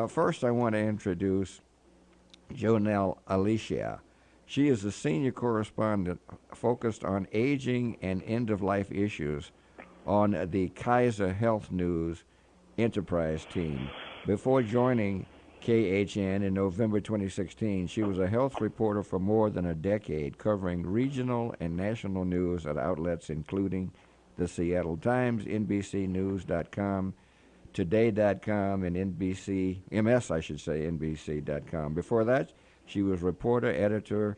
First, I want to introduce Jonelle Alicia. She is a senior correspondent focused on aging and end of life issues on the Kaiser Health News Enterprise team. Before joining KHN in November 2016, she was a health reporter for more than a decade, covering regional and national news at outlets including the Seattle Times, NBCNews.com, Today.com, and I should say, NBC.com. Before that, she was reporter, editor,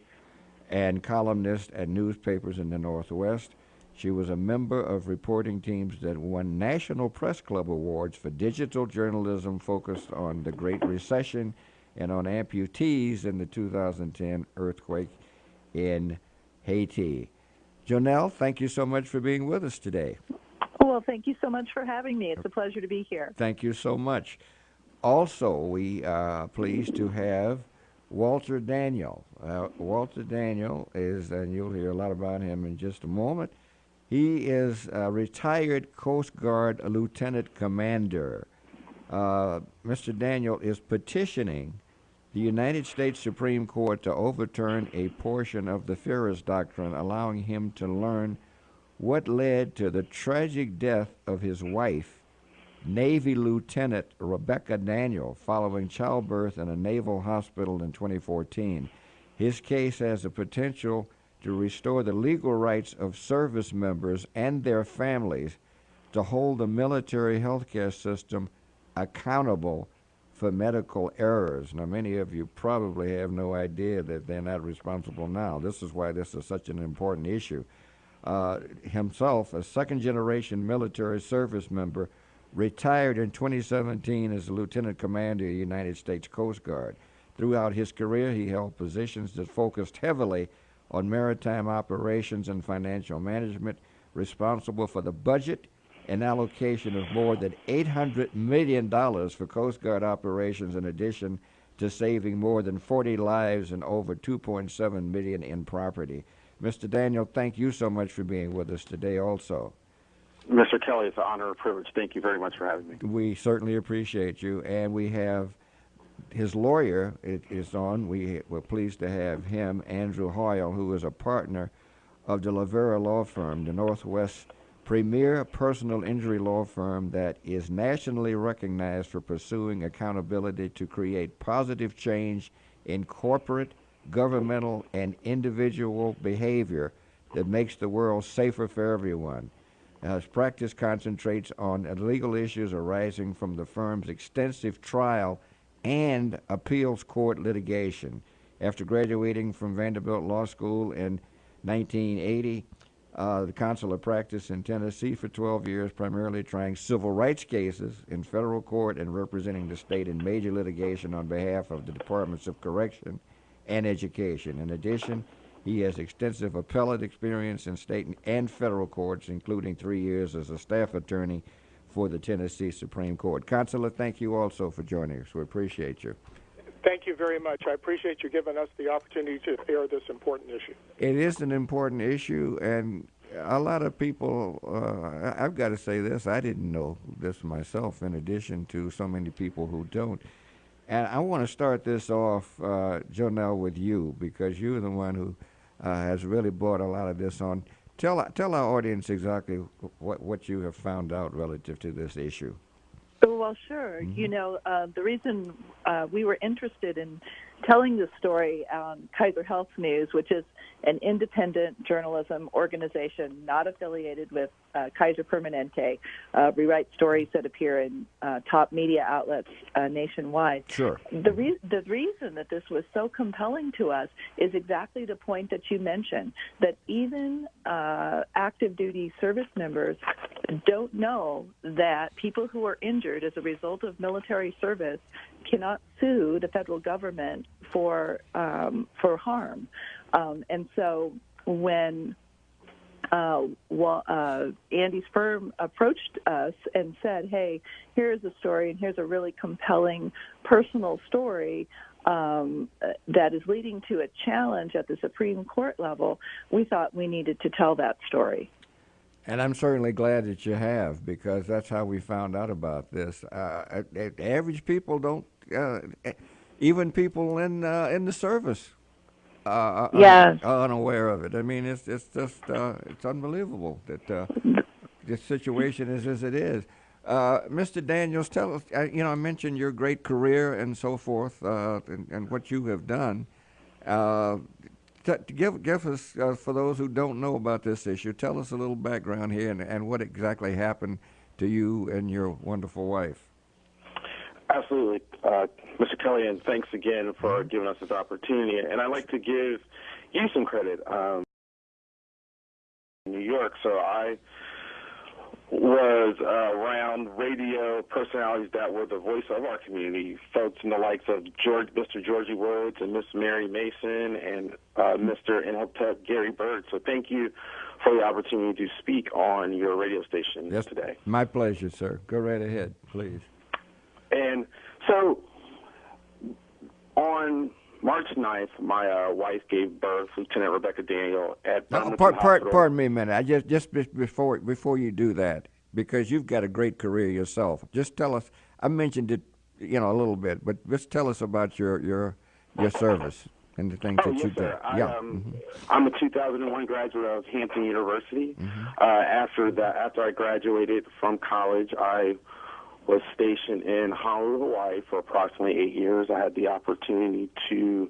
and columnist at newspapers in the Northwest. She was a member of reporting teams that won National Press Club awards for digital journalism focused on the Great Recession and on amputees in the 2010 earthquake in Haiti. Jonelle, thank you so much for being with us today. Well, thank you so much for having me. It's a pleasure to be here. Thank you so much. Also, we are pleased to have Walter Daniel. Walter Daniel is, and you'll hear a lot about him in just a moment. He is a retired Coast Guard lieutenant commander. Mr. Daniel is petitioning the United States Supreme Court to overturn a portion of the Ferris Doctrine, allowing him to learn what led to the tragic death of his wife, Navy Lieutenant Rebecca Daniel, following childbirth in a naval hospital in 2014. His case has the potential to restore the legal rights of service members and their families to hold the military healthcare system accountable for medical errors. Now, many of you probably have no idea that they're not responsible now. This is why this is such an important issue. Himself, a second-generation military service member, retired in 2017 as a lieutenant commander of the United States Coast Guard. Throughout his career, he held positions that focused heavily on maritime operations and financial management, responsible for the budget and allocation of more than $800 million for Coast Guard operations, in addition to saving more than 40 lives and over $2.7 million in property. Mr. Daniel, thank you so much for being with us today also. Mr. Kelly, it's an honor and privilege. Thank you very much for having me. We certainly appreciate you, and we have his lawyer is on. We're pleased to have him, Andrew Hoyle, who is a partner of the Lavera Law Firm, the Northwest premier personal injury law firm that is nationally recognized for pursuing accountability to create positive change in corporate, governmental, and individual behavior that makes the world safer for everyone. His practice concentrates on legal issues arising from the firm's extensive trial and appeals court litigation. After graduating from Vanderbilt Law School in 1980, the consular practice in Tennessee for 12 years, primarily trying civil rights cases in federal court and representing the state in major litigation on behalf of the Departments of Correction and Education. In addition, he has extensive appellate experience in state and federal courts, including 3 years as a staff attorney for the Tennessee Supreme Court. Consular, thank you also for joining us. We appreciate you. Thank you very much. I appreciate you giving us the opportunity to air this important issue. It is an important issue, and a lot of people, I've got to say this, I didn't know this myself, in addition to so many people who don't. And I want to start this off, Jonelle, with you, because you're the one who has really brought a lot of this on. Tell our audience exactly what you have found out relative to this issue. Well, sure. Mm-hmm. You know, the reason we were interested in telling this story on Kaiser Health News, which is an independent journalism organization not affiliated with Kaiser Permanente. We write stories that appear in top media outlets nationwide. Sure. The reason that this was so compelling to us is exactly the point that you mentioned, that even active duty service members don't know that people who are injured as a result of military service cannot sue the federal government for harm. And so when Andy's firm approached us and said, hey, here's a story and here's a really compelling personal story that is leading to a challenge at the Supreme Court level, we thought we needed to tell that story. And I'm certainly glad that you have, because that's how we found out about this. Average people don't even people in the service Yes. are unaware of it. I mean, it's just it's unbelievable that this situation is as it is. Mr. Daniels, tell us. I mentioned your great career and so forth, and what you have done. Uh, give us, for those who don't know about this issue, tell us a little background here and what exactly happened to you and your wonderful wife. Absolutely. Mr. Kelly, and thanks again for giving us this opportunity. And I'd like to give you some credit. In New York, so I was around radio personalities that were the voice of our community, folks in the likes of Mr. Georgie Woods and Miss Mary Mason and Mr. Inhotep Gary Bird. So thank you for the opportunity to speak on your radio station today. My pleasure, sir. Go right ahead, please. And so on March 9th, my wife gave birth, Lieutenant Rebecca Daniel, at Birmingham Hospital. Pardon me a minute. I just before you do that, because you've got a great career yourself. Just tell us. I mentioned it, a little bit, but just tell us about your service and the things that you've done. I'm a 2001 graduate of Hampton University. After I graduated from college, I was stationed in Honolulu, Hawaii for approximately 8 years. I had the opportunity to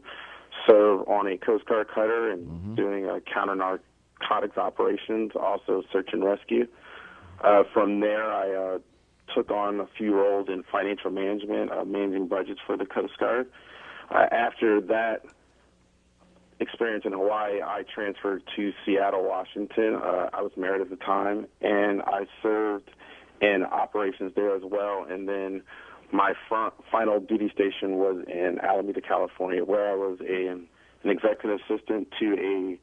serve on a Coast Guard cutter and doing counter-narcotics operations, also search and rescue. From there, I took on a few roles in financial management, managing budgets for the Coast Guard. After that experience in Hawaii, I transferred to Seattle, Washington. I was married at the time, and I served in operations there as well. And then my final duty station was in Alameda, California, where I was an executive assistant to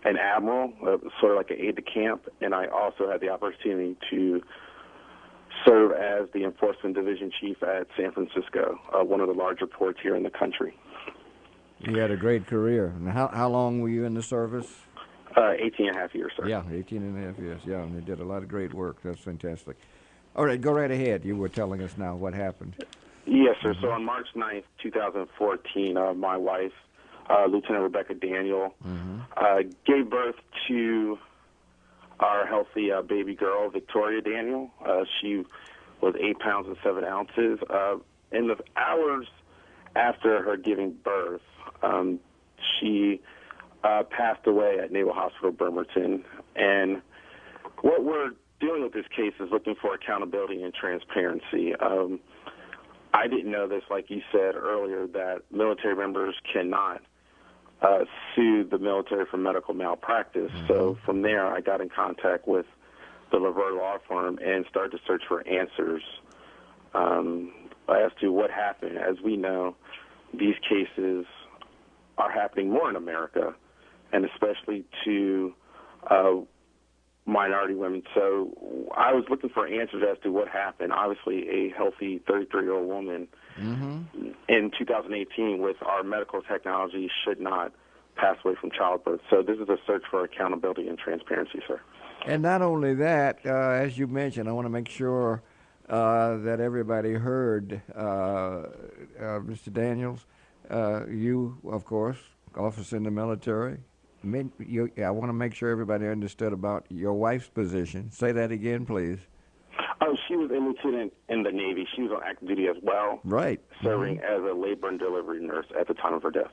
an admiral, sort of like an aide-de-camp, and I also had the opportunity to serve as the enforcement division chief at San Francisco, one of the larger ports here in the country. You had a great career. And how long were you in the service? 18 and a half years, sir. Yeah, 18 and a half years. Yeah, and they did a lot of great work. That's fantastic. All right, go right ahead. You were telling us now what happened. Yes, sir. So on March 9th, 2014, my wife, Lieutenant Rebecca Daniel, gave birth to our healthy baby girl, Victoria Daniel. She was 8 pounds and 7 ounces. In the hours after her giving birth, she passed away at Naval Hospital, Bremerton. And what we're dealing with this case is looking for accountability and transparency. I didn't know this, like you said earlier, that military members cannot sue the military for medical malpractice. So from there, I got in contact with the Levert Law Firm and started to search for answers as to what happened. As we know, these cases are happening more in America, and especially to minority women. So I was looking for answers as to what happened. Obviously, a healthy 33-year-old woman in 2018 with our medical technology should not pass away from childbirth. So this is a search for accountability and transparency, sir. And not only that, as you mentioned, I want to make sure that everybody heard, Mr. Daniels, you, of course, officer in the military. I want to make sure everybody understood about your wife's position. Say that again, please. She was a lieutenant in the Navy. She was on active duty as well. Right. Serving as a labor and delivery nurse at the time of her death.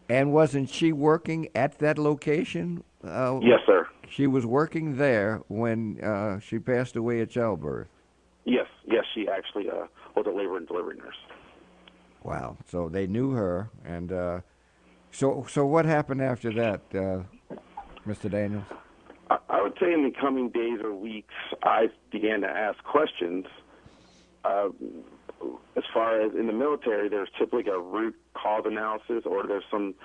And wasn't she working at that location? Yes, sir. She was working there when she passed away at childbirth. Yes, she actually was a labor and delivery nurse. Wow. So they knew her, and so what happened after that, Mr. Daniels? I would say in the coming days or weeks, I began to ask questions. As far as in the military, there's typically a root cause analysis, or there's some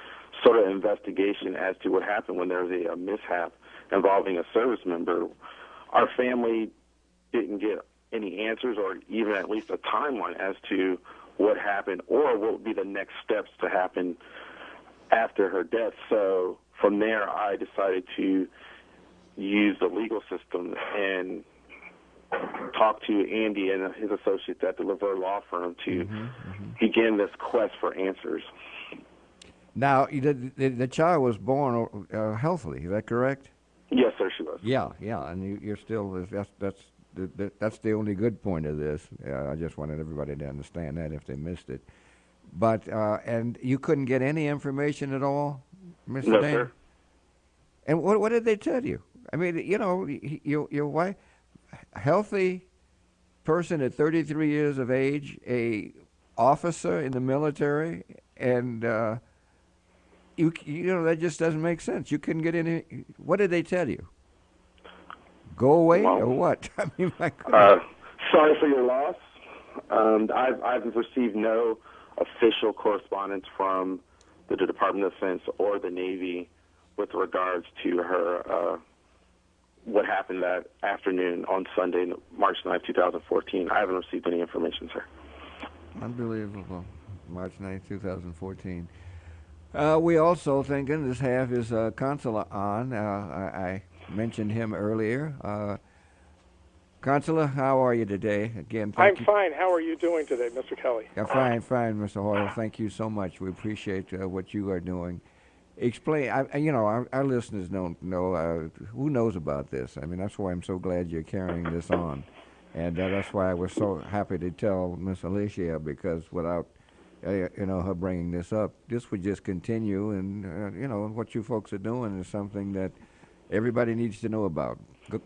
sort of investigation as to what happened when there's a mishap involving a service member. Our family didn't get any answers or even at least a timeline as to what happened or what would be the next steps to happen after her death. So from there, I decided to use the legal system and talk to Andy and his associates at the Lever Law Firm to begin this quest for answers. Now, the child was born healthily. Is that correct? Yes, sir, she was. Yeah, and you're still that's the only good point of this. I just wanted everybody to understand that if they missed it. But and you couldn't get any information at all, Mr. No, Dan? sir. And what did they tell you? I mean, you know, your wife, healthy person at 33 years of age, a officer in the military, and you know that just doesn't make sense. You couldn't get any. What did they tell you? Go away or what? I mean, my goodness. Sorry for your loss. I've received no official correspondence from the Department of Defense or the Navy with regards to her, what happened that afternoon on Sunday, March 9th, 2014. I haven't received any information, sir. Unbelievable. March 9th, 2014. We also thinking this half is Consular on. I mentioned him earlier. Consular, how are you today? Again, I'm fine. How are you doing today, Mr. Kelly? Yeah, fine, Mr. Hoyle. Thank you so much. We appreciate what you are doing. Explain. Our listeners don't know. Who knows about this? I mean, that's why I'm so glad you're carrying this on, and that's why I was so happy to tell Miss Alicia, because without her bringing this up, this would just continue, and what you folks are doing is something that everybody needs to know about.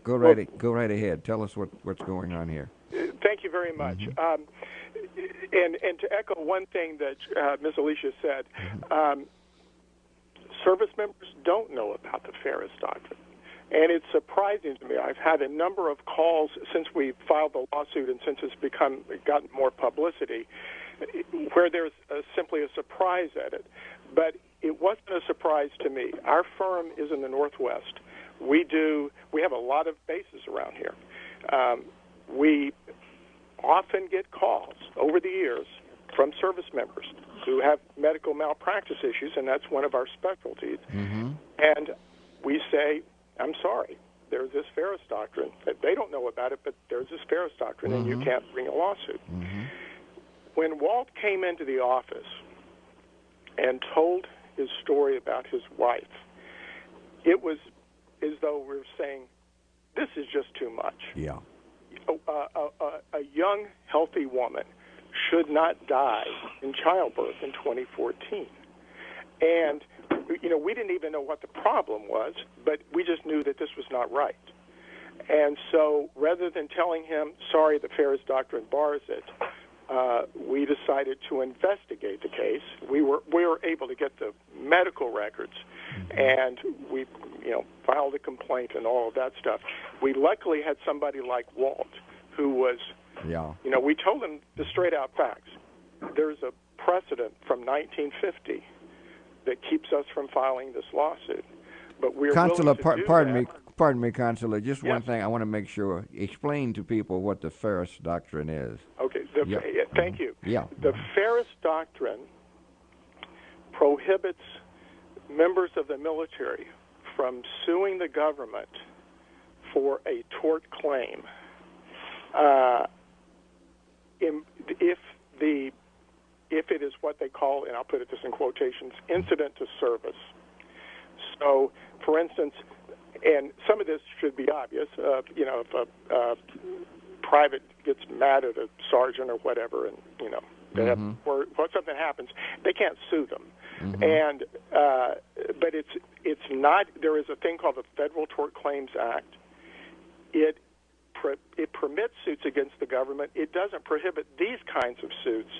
Go right ahead. Tell us what's going on here. Thank you very much. And to echo one thing that Ms. Alicia said, service members don't know about the Ferris Doctrine. And it's surprising to me. I've had a number of calls since we filed the lawsuit and since it's gotten more publicity, where there's simply a surprise at it. But it wasn't a surprise to me. Our firm is in the Northwest. We have a lot of bases around here. We often get calls over the years from service members who have medical malpractice issues, and that's one of our specialties. And we say, I'm sorry, there's this Ferris Doctrine. They don't know about it, but there's this Ferris Doctrine, and you can't bring a lawsuit. When Walt came into the office and told his story about his wife, it was as though we were saying, this is just too much. Yeah. A young, healthy woman should not die in childbirth in 2014. And, we didn't even know what the problem was, but we just knew that this was not right. And so rather than telling him, sorry, the Ferris Doctrine bars it, we decided to investigate the case. We were able to get the medical records, and we filed a complaint and all of that stuff. We luckily had somebody like Walt, who was, we told him the straight-out facts. There's a precedent from 1950 that keeps us from filing this lawsuit. But we're Consular, willing to pardon me, Consular. Just one Yes. thing I want to make sure. Explain to people what the Ferris Doctrine is. Okay, thank you. Yeah. The Ferris Doctrine prohibits members of the military from suing the government for a tort claim if it is what they call, and I'll put this in quotations, incident to service. So, for instance, and some of this should be obvious, if a private gets mad at a sergeant or whatever, and or something happens, they can't sue them. And but it's not. There is a thing called the Federal Tort Claims Act. It permits suits against the government. It doesn't prohibit these kinds of suits.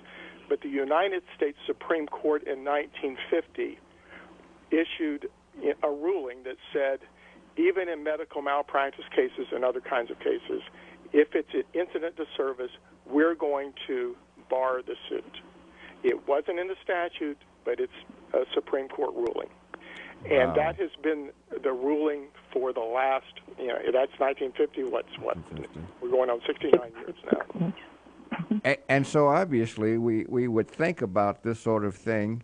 But the United States Supreme Court in 1950 issued a ruling that said, even in medical malpractice cases and other kinds of cases, if it's an incident to service, we're going to bar the suit. It wasn't in the statute, but it's a Supreme Court ruling. And that has been the ruling for the last, that's 1950, we're going on 69 years now. And so obviously we would think about this sort of thing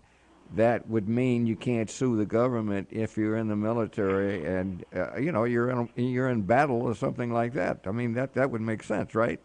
that would mean you can't sue the government if you're in the military and you're in battle or something like that. I mean, that would make sense, right?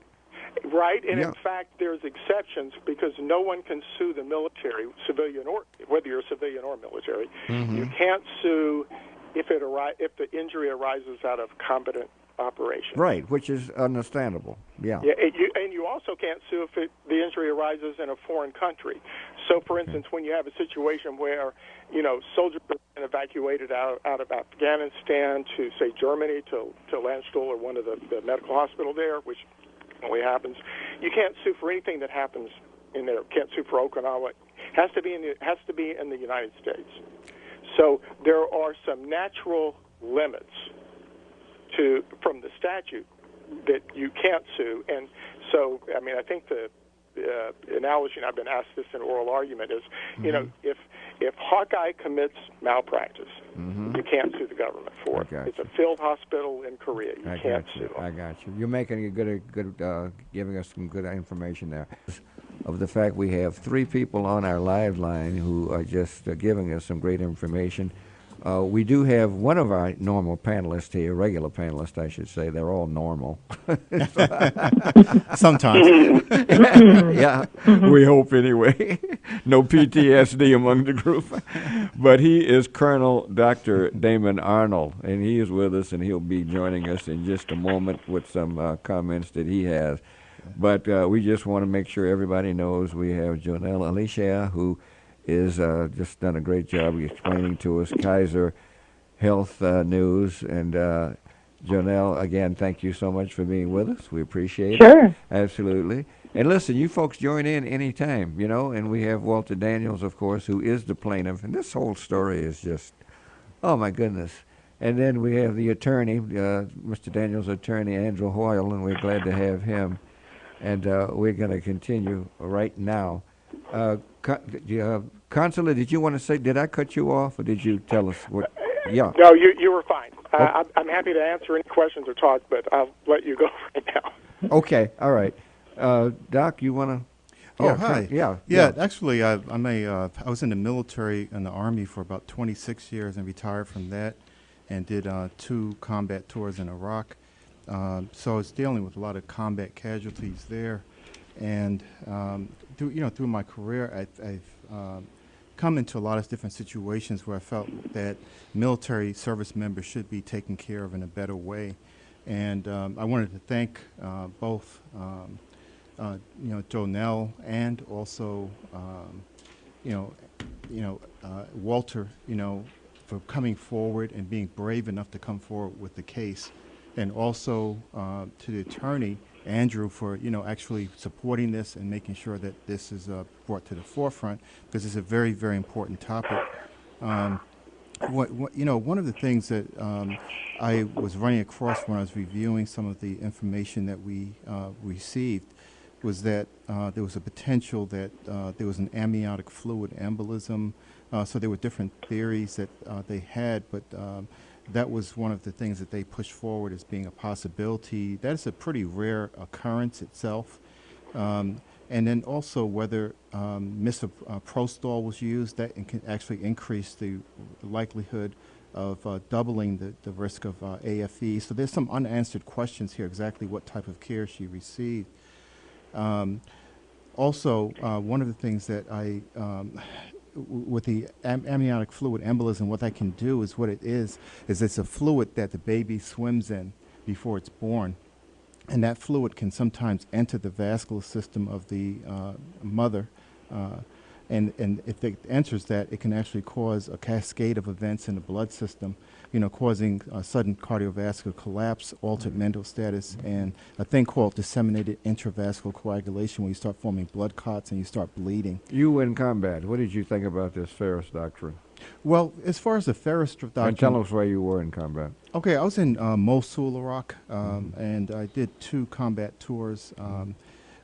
Right, and Yeah. in fact, there's exceptions because no one can sue the military, civilian or whether you're civilian or military. You can't sue if the injury arises out of combatant operation. Right, which is understandable. Yeah. Yeah, and you also can't sue if the injury arises in a foreign country. So, for instance, when you have a situation where, soldiers have been evacuated out of Afghanistan to, say, Germany, to Landstuhl or one of the medical hospital there, which only happens, you can't sue for anything that happens in there. Can't sue for Okinawa. Has to be in the United States. So there are some natural limits from the statute that you can't sue. And so, I mean, I think the analogy, and I've been asked this in oral argument, is, if Hawkeye commits malpractice, you can't sue the government for it. It's a field hospital in Korea. You can't sue them. I got you. You're making a good giving us some good information there. Of the fact we have 3 people on our live line who are just giving us some great information. We do have one of our normal panelists here, regular panelists, I should say. They're all normal. Sometimes. Yeah, we hope anyway. No PTSD among the group. But he is Colonel Dr. Damon Arnold, and he is with us, and he'll be joining us in just a moment with some comments that he has. But we just want to make sure everybody knows we have Jonelle Alicia, who is just done a great job explaining to us Kaiser Health News. And Jonelle, again, thank you so much for being with us. We appreciate it. Absolutely. And listen, you folks join in anytime, and we have Walter Daniels, of course, who is the plaintiff. And this whole story is just, oh, my goodness. And then we have the attorney, Mr. Daniels' attorney, Andrew Hoyle, and we're glad to have him. And we're going to continue right now. Consular, did you want to say, did I cut you off, or did you tell us what? Yeah. No, you were fine. I'm happy to answer any questions or talk, but I'll let you go right now. Okay, all right. Doc, you want to? Oh, hi. Yeah. Actually, I was in the military in the Army for about 26 years and retired from that, and did 2 combat tours in Iraq. So I was dealing with a lot of combat casualties there, and through my career, I've come into a lot of different situations where I felt that military service members should be taken care of in a better way, and I wanted to thank both Jonelle and also Walter, for coming forward and being brave enough to come forward with the case. And also to the attorney, Andrew, for actually supporting this and making sure that this is brought to the forefront, because it's a very, very important topic. One of the things that I was running across when I was reviewing some of the information that we received was that there was a potential that there was an amniotic fluid embolism. So there were different theories that they had, but that was one of the things that they pushed forward as being a possibility. That is a pretty rare occurrence itself. And then also whether misoprostol was used, that can actually increase the likelihood of doubling the risk of AFE. So there's some unanswered questions here, exactly what type of care she received. Also, one of the things that with the amniotic fluid embolism, what that can do is it's a fluid that the baby swims in before it's born. And that fluid can sometimes enter the vascular system of the mother. And if it enters that, it can actually cause a cascade of events in the blood system, causing sudden cardiovascular collapse, altered mental status, and a thing called disseminated intravascular coagulation, where you start forming blood clots and you start bleeding. You were in combat. What did you think about this Ferris doctrine? Well, as far as the Ferris doctrine... And tell us where you were in combat. Okay, I was in Mosul, Iraq, and I did 2 combat tours.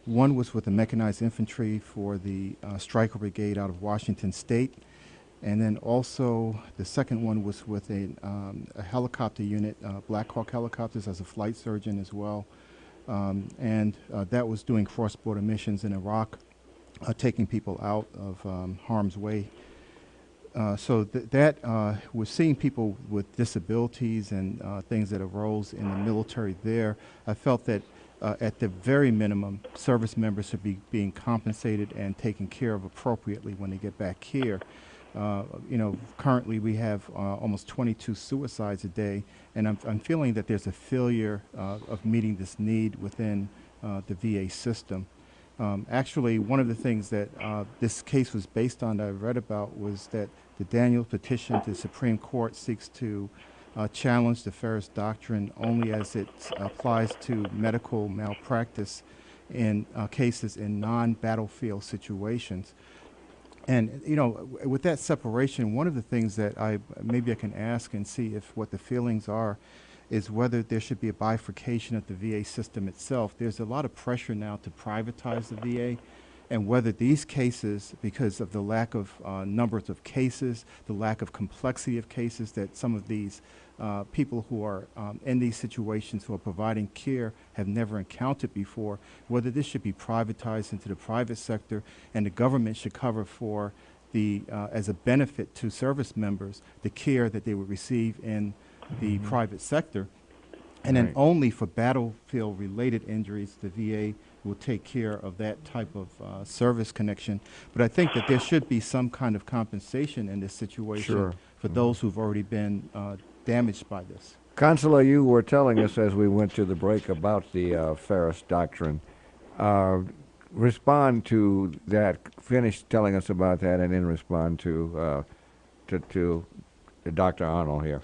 One was with the mechanized infantry for the Stryker Brigade out of Washington State. And then also the second one was with a helicopter unit, Black Hawk helicopters, as a flight surgeon as well. And that was doing cross-border missions in Iraq, taking people out of harm's way. we're seeing people with disabilities and things that arose in the military there. I felt that at the very minimum, service members should be being compensated and taken care of appropriately when they get back here. Currently we have almost 22 suicides a day, and I'm feeling that there's a failure of meeting this need within the VA system. Actually, one of the things that this case was based on that I read about was that the Daniels petition to the Supreme Court seeks to challenge the Ferris Doctrine only as it applies to medical malpractice in cases in non-battlefield situations. And, with that separation, one of the things that maybe I can ask and see if what the feelings are is whether there should be a bifurcation of the VA system itself. There's a lot of pressure now to privatize the VA, and whether these cases, because of the lack of numbers of cases, the lack of complexity of cases that some of these people who are in these situations who are providing care have never encountered before, whether this should be privatized into the private sector and the government should cover for as a benefit to service members, the care that they would receive in the private sector. And then only for battlefield-related injuries, the VA will take care of that type of service connection. But I think that there should be some kind of compensation in this situation for those who've already been damaged by this. Consular, you were telling us as we went to the break about the Ferris Doctrine. Respond to that. Finish telling us about that, and then respond to Dr. Arnold here.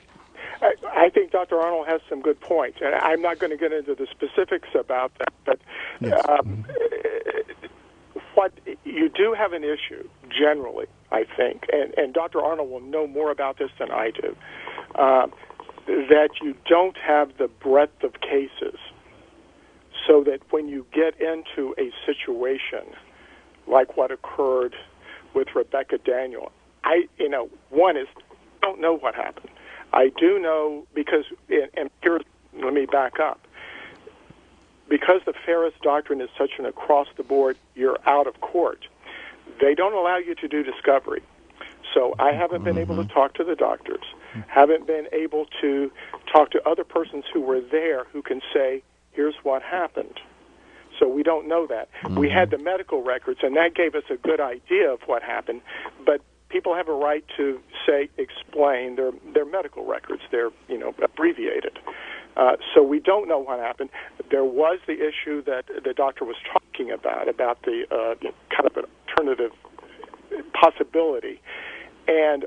I think Dr. Arnold has some good points, and I'm not going to get into the specifics about that, but what you do have an issue generally, I think, and Dr. Arnold will know more about this than I do, that you don't have the breadth of cases so that when you get into a situation like what occurred with Rebecca Daniel, one is don't know what happened. I do know because, and here, let me back up. Because the Ferris Doctrine is such an across-the-board, you're out of court, they don't allow you to do discovery. So I haven't been able to talk to the doctors, haven't been able to talk to other persons who were there who can say, here's what happened. So we don't know that. We had the medical records, and that gave us a good idea of what happened, but people have a right to explain their medical records. They're, abbreviated. So we don't know what happened. There was the issue that the doctor was talking about the kind of an alternative possibility. And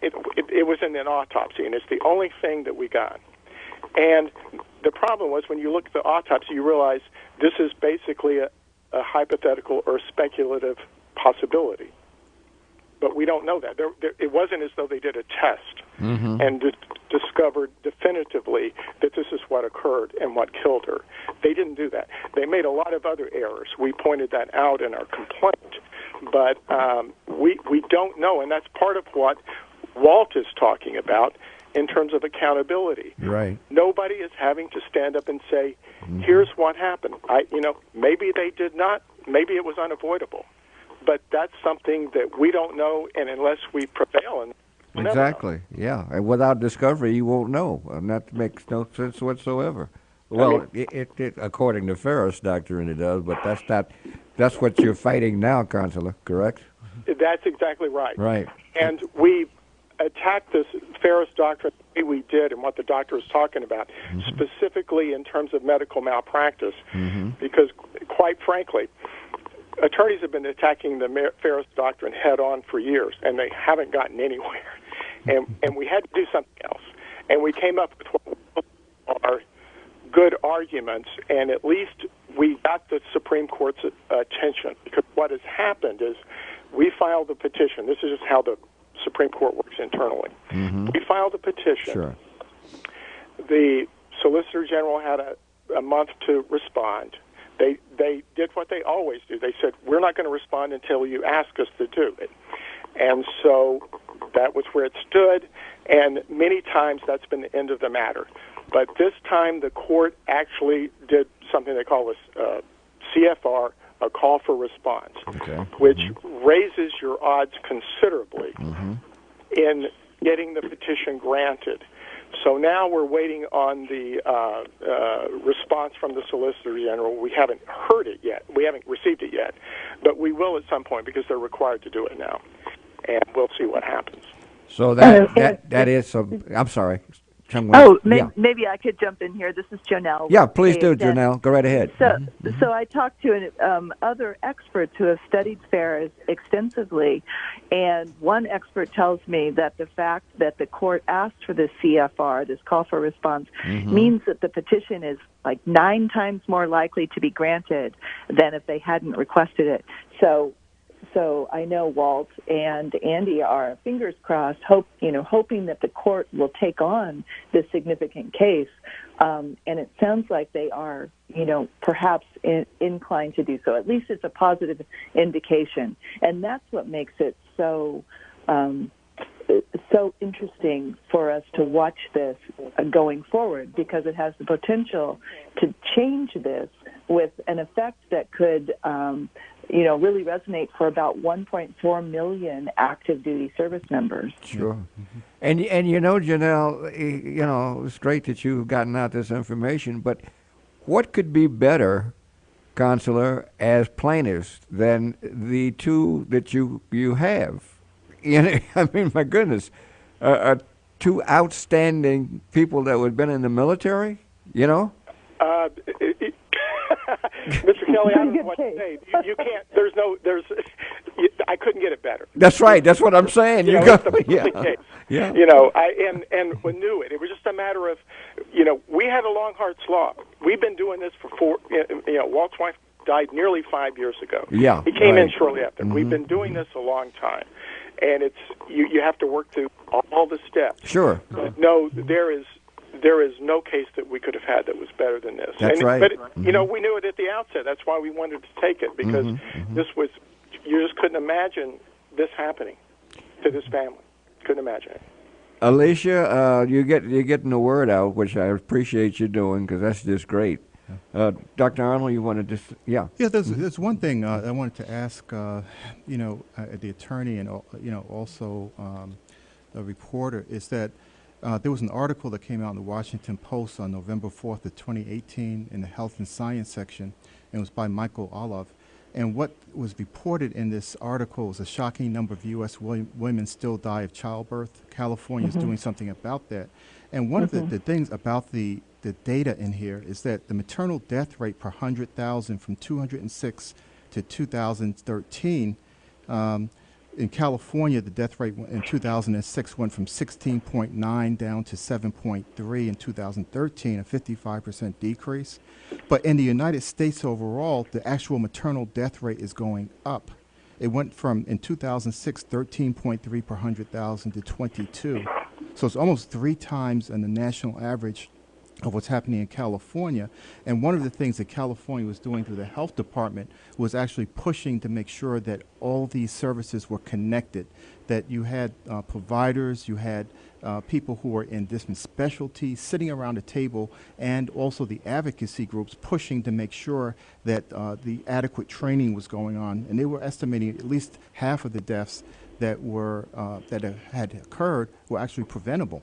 it was in an autopsy, and it's the only thing that we got. And the problem was when you look at the autopsy, you realize this is basically a hypothetical or speculative possibility. But we don't know that. It wasn't as though they did a test and discovered definitively that this is what occurred and what killed her. They didn't do that. They made a lot of other errors. We pointed that out in our complaint. But we don't know, and that's part of what Walt is talking about in terms of accountability. Right. Nobody is having to stand up and say, here's what happened. Maybe they did not. Maybe it was unavoidable. But that's something that we don't know, and unless we prevail, we'll exactly, yeah. And without discovery, you won't know. And that makes no sense whatsoever. Well, it according to Ferris Doctrine, it does, but that's what you're fighting now, Consular, correct? That's exactly right. Right. And we attacked this Ferris Doctrine the way we did and what the doctor is talking about, specifically in terms of medical malpractice, because, quite frankly, attorneys have been attacking the Ferris Doctrine head-on for years, and they haven't gotten anywhere. And we had to do something else. And we came up with what are good arguments, and at least we got the Supreme Court's attention. Because what has happened is we filed a petition. This is just how the Supreme Court works internally. We filed a petition. Sure. The Solicitor General had a month to respond. They did what they always do. They said, we're not going to respond until you ask us to do it. And so that was where it stood, and many times that's been the end of the matter. But this time the court actually did something they call a CFR, a call for response, which raises your odds considerably in getting the petition granted. So now we're waiting on the response from the Solicitor General. We haven't heard it yet. We haven't received it yet, but we will at some point because they're required to do it now, and we'll see what happens. So that is some. I'm sorry. Maybe I could jump in here. This is Janelle. Yeah, please do, Janelle. Go right ahead. So I talked to other experts who have studied FAIR extensively, and one expert tells me that the fact that the court asked for this CFR, this call for response, means that the petition is like 9 times more likely to be granted than if they hadn't requested it. So I know Walt and Andy are, fingers crossed, hoping that the court will take on this significant case. And it sounds like they are, perhaps inclined to do so. At least it's a positive indication. And that's what makes it so interesting for us to watch this going forward, because it has the potential to change this with an effect that could really resonate for about 1.4 million active duty service members. Sure. And Janelle, it's great that you've gotten out this information, but what could be better, Consular, as plaintiffs than the two that you have? I mean, my goodness, 2 outstanding people that had been in the military, Mr. Kelly, I don't know what to say. You can't. I couldn't get it better. That's right. That's what I'm saying. It's the perfect case. Yeah. And we knew it. It was just a matter of, we had a long, hard slog. We've been doing this for Walt's wife died nearly 5 years ago. Yeah. He came in shortly after. We've been doing this a long time, and it's you have to work through all the steps. Sure. But no, there is no case that we could have had that was better than this. That's right. But, we knew it at the outset. That's why we wanted to take it, because this was, you just couldn't imagine this happening to this family. Couldn't imagine it. Alicia, you're getting the word out, which I appreciate you doing, because that's just great. Dr. Arnold, you wanted to, Yeah, there's one thing I wanted to ask, the attorney and, also a reporter, is that there was an article that came out in the Washington Post on November 4th of 2018 in the Health and Science section, and it was by Michael Olive. And what was reported in this article was a shocking number of U.S. women still die of childbirth. California is doing something about that. And one of the things about the data in here is that the maternal death rate per 100,000 from 206 to 2013, in California, the death rate in 2006 went from 16.9 down to 7.3 in 2013, a 55% decrease. But in the United States overall, the actual maternal death rate is going up. It went from, in 2006, 13.3 per 100,000 to 22. So it's almost 3 times in the national average of what's happening in California. And one of the things that California was doing through the health department was actually pushing to make sure that all these services were connected, that you had providers, you had people who were in different specialties sitting around a table, and also the advocacy groups pushing to make sure that the adequate training was going on. And they were estimating at least half of the deaths that were that had occurred were actually preventable.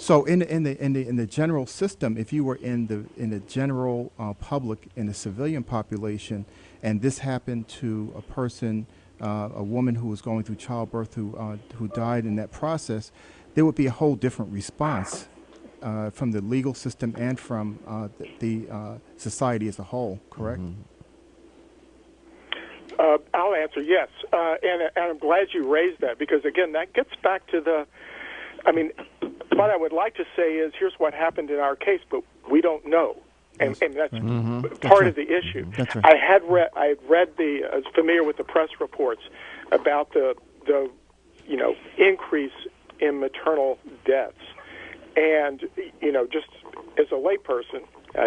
So in the general system, if you were in the general public, in the civilian population, and this happened to a person, a woman who was going through childbirth who died in that process, there would be a whole different response from the legal system and from the society as a whole. Correct? I'll answer yes, and I'm glad you raised that, because again, that gets back to what I would like to say is, here's what happened in our case, but we don't know, and that's part of the issue. That's right. I was familiar with the press reports about the increase in maternal deaths, and just as a layperson,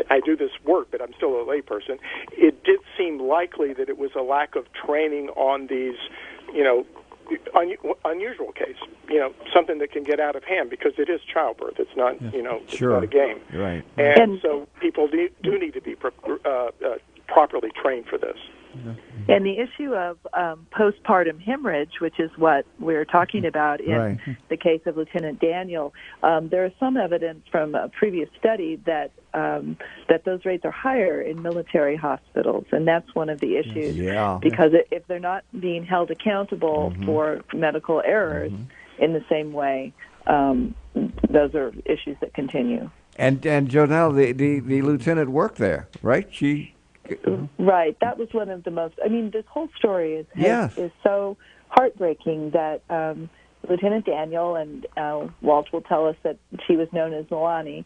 I do this work, but I'm still a layperson. It did seem likely that it was a lack of training on these, unusual case, something that can get out of hand, because it is childbirth. It's not, it's not a game. Right. And so people do need to be properly trained for this. And the issue of postpartum hemorrhage, which is what we're talking about in Right. the case of Lieutenant Daniel, there is some evidence from a previous study that those rates are higher in military hospitals, and that's one of the issues. Yeah. Because if they're not being held accountable for medical errors in the same way, those are issues that continue. And Jonelle, the lieutenant worked there, right? She. Right. That was one of the most. I mean, this whole story is so heartbreaking that Lieutenant Daniel, and Walt will tell us that she was known as Milani,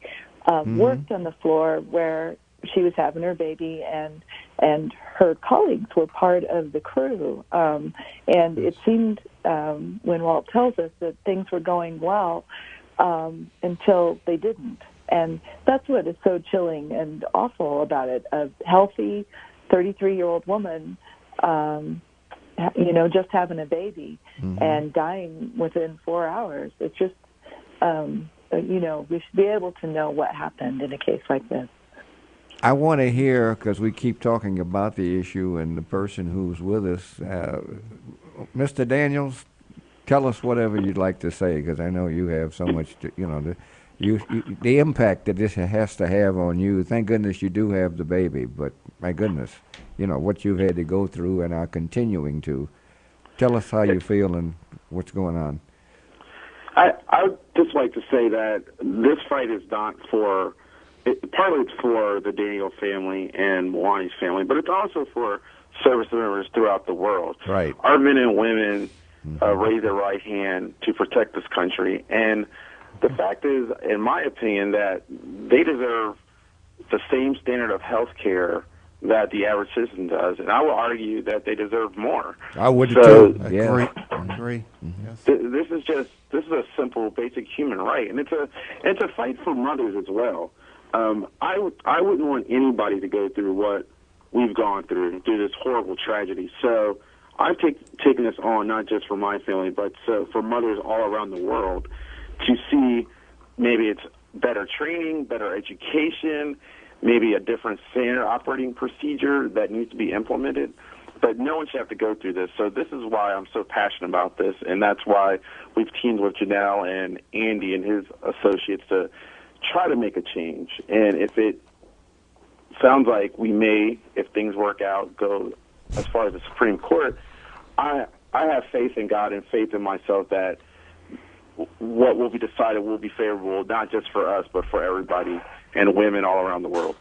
worked on the floor where she was having her baby, and her colleagues were part of the crew. And it seemed, when Walt tells us, that things were going well until they didn't. And that's what is so chilling and awful about it. A healthy 33-year-old woman, just having a baby and dying within 4 hours. It's just, we should be able to know what happened in a case like this. I want to hear, because we keep talking about the issue and the person who's with us. Mr. Daniels, tell us whatever you'd like to say, because I know you have so much to, the impact that this has to have on you. Thank goodness you do have the baby, but my goodness, what you've had to go through and are continuing to. Tell us how you feel and what's going on. I would just like to say that this fight is not partly it's for the Daniel family and Milani's family, but it's also for service members throughout the world. Right. Our men and women raise their right hand to protect this country, and the fact is, in my opinion, that they deserve the same standard of health care that the average citizen does, and I will argue that they deserve more. I would So, too. Yeah. Agree. Yes. This is a simple, basic human right, and it's a fight for mothers as well. I wouldn't want anybody to go through what we've gone through this horrible tragedy. So I've taken this on not just for my family, but for mothers all around the world, to see maybe it's better training, better education, maybe a different standard operating procedure that needs to be implemented. But no one should have to go through this. So this is why I'm so passionate about this, and that's why we've teamed with Janelle and Andy and his associates to try to make a change. And if it sounds like we may, if things work out, go as far as the Supreme Court, I have faith in God and faith in myself that what will be decided will be favorable, not just for us, but for everybody and women all around the world.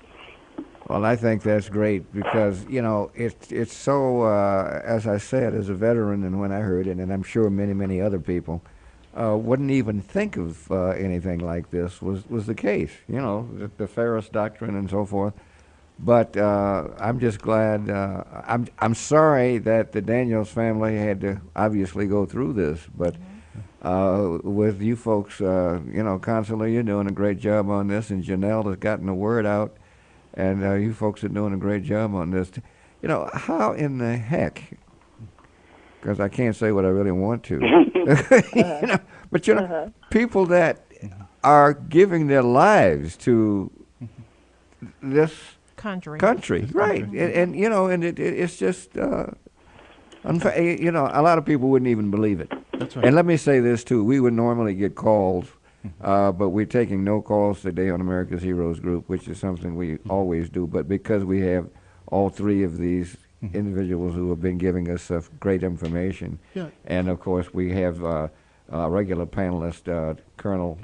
Well, I think that's great because, it's so, as I said, as a veteran, and when I heard it, and I'm sure many, many other people wouldn't even think of anything like this was the case, the Ferris Doctrine and so forth. But I'm just glad, I'm sorry that the Daniels family had to obviously go through this, but with you folks, Consular, you're doing a great job on this, and Janelle has gotten the word out, and you folks are doing a great job on this. How in the heck, because I can't say what I really want to, but people that are giving their lives to this country, right? And it's just unfair. A lot of people wouldn't even believe it. That's right. And let me say this too: we would normally get calls, but we're taking no calls today on America's Heroes Group, which is something we always do. But because we have all three of these individuals who have been giving us great information, and of course we have a regular panelist, Colonel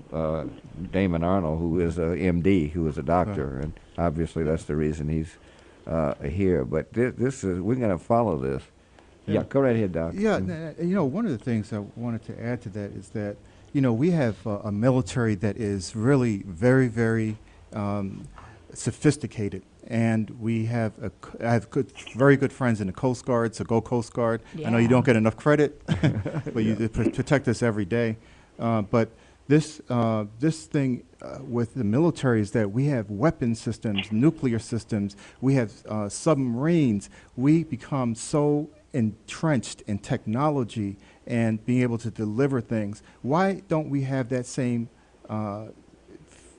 Damon Arnold, who is a MD, who is a doctor, and obviously that's the reason he's here. But this is, we're going to follow this. Yeah, go right ahead, Doc. Yeah, one of the things I wanted to add to that is that, we have a military that is really very, very sophisticated. And we have I have very good friends in the Coast Guard, so go Coast Guard. Yeah. I know you don't get enough credit, but you protect us every day. But this thing with the military is that we have weapon systems, nuclear systems, we have submarines. We become so entrenched in technology and being able to deliver things. Why don't we have that same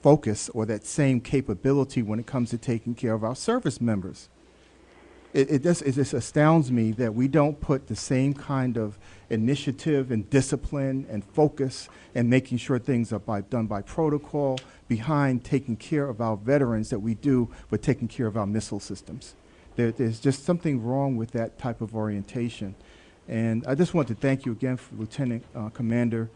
focus or that same capability when it comes to taking care of our service members? it just astounds me that we don't put the same kind of initiative and discipline and focus and making sure things are done by protocol behind taking care of our veterans that we do with taking care of our missile systems. There's just something wrong with that type of orientation. And I just want to thank you again, Lieutenant Commander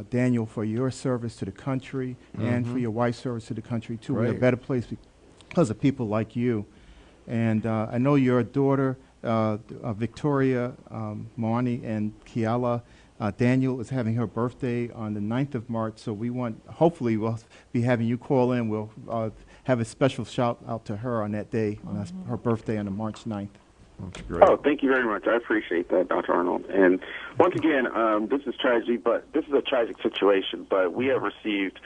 Daniel, for your service to the country and for your wife's service to the country, too. We're a Right. better place because of people like you. And I know your daughter, Victoria Moani, and Kiala Daniel is having her birthday on the 9th of March, so hopefully we'll be having you call in. We'll have a special shout out to her on that day, on her birthday on the March 9th. That's great. Oh, thank you very much. I appreciate that, Dr. Arnold. And once again, this is tragedy, but this is a tragic situation. But we have received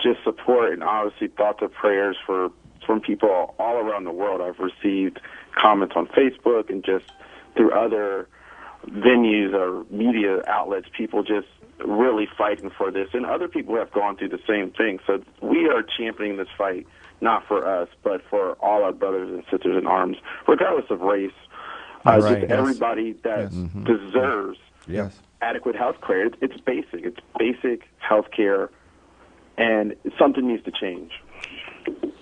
just support and obviously thoughts of prayers from people all around the world. I've received comments on Facebook and just through other venues or media outlets, people just really fighting for this. And other people have gone through the same thing. So we are championing this fight, not for us, but for all our brothers and sisters in arms, regardless of race. Right. Just Yes. everybody that deserves Yes. adequate health care. It's basic. It's basic health care, and something needs to change.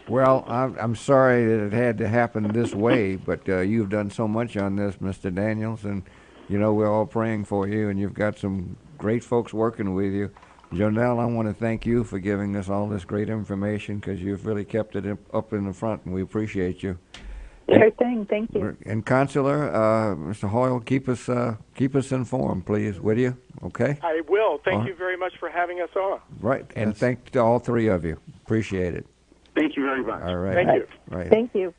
Well, I'm sorry that it had to happen this way, but you've done so much on this, Mr. Daniels, and you know we're all praying for you, and you've got some great folks working with you. Jonelle, I want to thank you for giving us all this great information because you've really kept it up in the front, and we appreciate you. Sure thing. Thank you. And Consular, Mr. Hoyle, keep us informed, please, will you? Okay. I will. Thank Uh-huh. you very much for having us on. Right, and thank to all three of you. Appreciate it. Thank you very much. All right. Thank you. Right. Thank you.